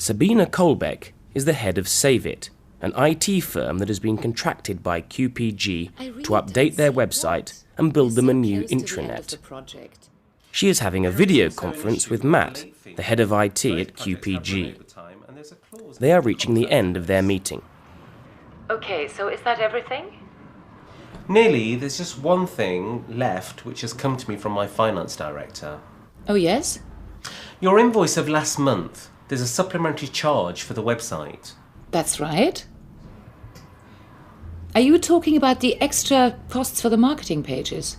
Sabina Kolbeck is the head of Save It, an IT firm that has been contracted by QPG to update their website and build them a new intranet. She is having a video conference with Matt, the head of IT at QPG. They are reaching the end of their meeting. Okay, so is that everything? Nearly. There's just one thing left which has come to me from my finance director. Oh, yes? Your invoice of last month. There's a supplementary charge for the website. That's right. Are you talking about the extra costs for the marketing pages?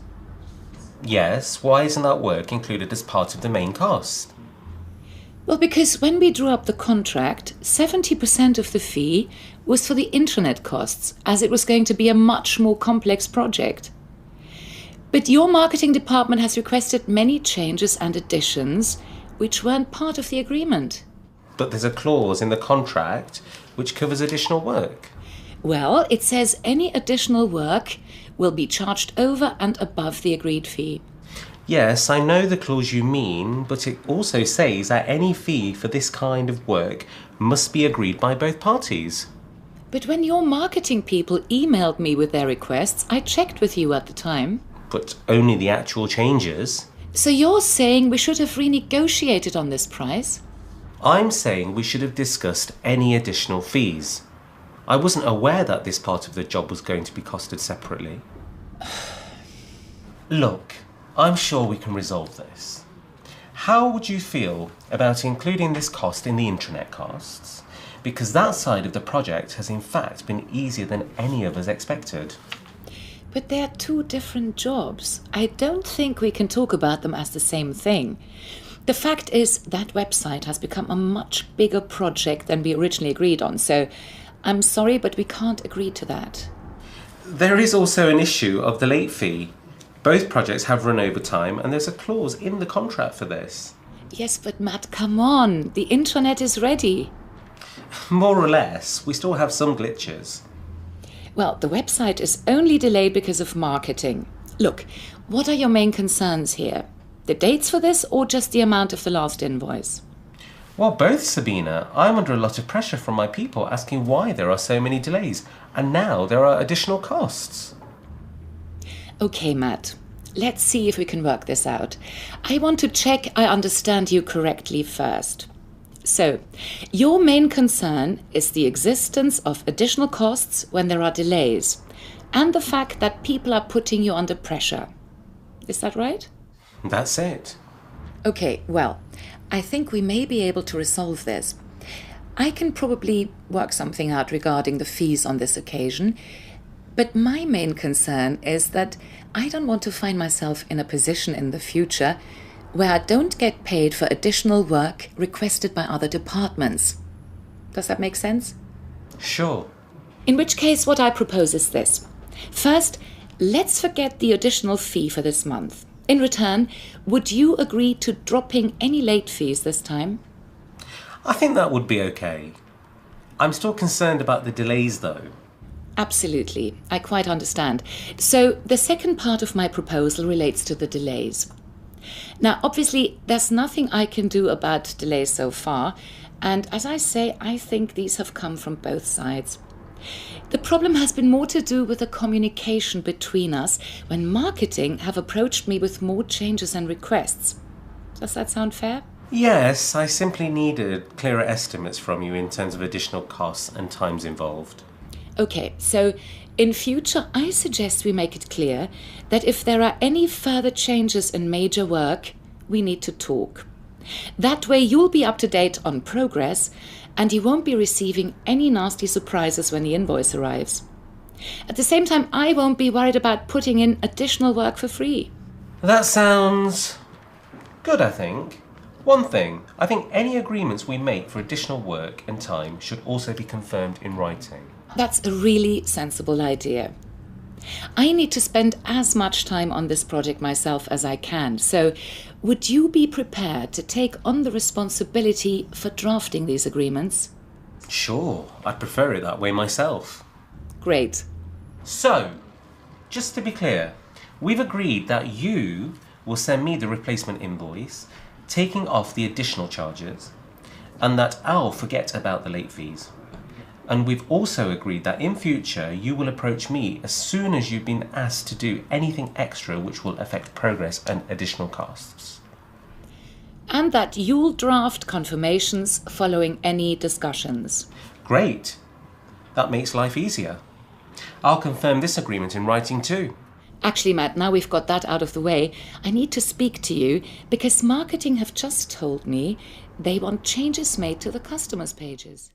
Yes, why isn't that work included as part of the main cost? Well, because when we drew up the contract, 70% of the fee was for the intranet costs, as it was going to be a much more complex project. But your marketing department has requested many changes and additions, which weren't part of the agreement. But there's a clause in the contract which covers additional work. Well, it says any additional work will be charged over and above the agreed fee. Yes, I know the clause you mean, but it also says that any fee for this kind of work must be agreed by both parties. But when your marketing people emailed me with their requests, I checked with you at the time. But only the actual changes. So you're saying we should have renegotiated on this price? I'm saying we should have discussed any additional fees. I wasn't aware that this part of the job was going to be costed separately. Look, I'm sure we can resolve this. How would you feel about including this cost in the intranet costs? Because that side of the project has in fact been easier than any of us expected. But they're two different jobs. I don't think we can talk about them as the same thing. The fact is that website has become a much bigger project than we originally agreed on, so I'm sorry, but we can't agree to that. There is also an issue of the late fee. Both projects have run over time, and there's a clause in the contract for this. Yes, but Matt, come on. The intranet is ready. More or less. We still have some glitches. Well, the website is only delayed because of marketing. Look, what are your main concerns here? The dates for this or just the amount of the last invoice? Well, both, Sabina. I'm under a lot of pressure from my people asking why there are so many delays, and now there are additional costs. Okay, Matt. Let's see if we can work this out. I want to check I understand you correctly first. So, your main concern is the existence of additional costs when there are delays, and the fact that people are putting you under pressure. Is that right? That's it. Okay, well, I think we may be able to resolve this. I can probably work something out regarding the fees on this occasion, but my main concern is that I don't want to find myself in a position in the future where I don't get paid for additional work requested by other departments. Does that make sense? Sure. In which case, what I propose is this. First, let's forget the additional fee for this month. In return, would you agree to dropping any late fees this time? I think that would be okay. I'm still concerned about the delays, though. Absolutely. I quite understand. So the second part of my proposal relates to the delays. Now, obviously, there's nothing I can do about delays so far. And as I say, I think these have come from both sides. The problem has been more to do with the communication between us when marketing have approached me with more changes and requests. Does that sound fair? Yes, I simply needed clearer estimates from you in terms of additional costs and times involved. Okay, so in future, I suggest we make it clear that if there are any further changes in major work, we need to talk. That way you'll be up to date on progress and you won't be receiving any nasty surprises when the invoice arrives. At the same time, I won't be worried about putting in additional work for free. That sounds good, I think. One thing, I think any agreements we make for additional work and time should also be confirmed in writing. That's a really sensible idea. I need to spend as much time on this project myself as I can, so would you be prepared to take on the responsibility for drafting these agreements? Sure, I prefer it that way myself. Great. So, just to be clear, we've agreed that you will send me the replacement invoice, taking off the additional charges, and that I'll forget about the late fees. And we've also agreed that in future you will approach me as soon as you've been asked to do anything extra which will affect progress and additional costs. And that you'll draft confirmations following any discussions. Great. That makes life easier. I'll confirm this agreement in writing too. Actually, Matt, now we've got that out of the way, I need to speak to you because marketing have just told me they want changes made to the customers' pages.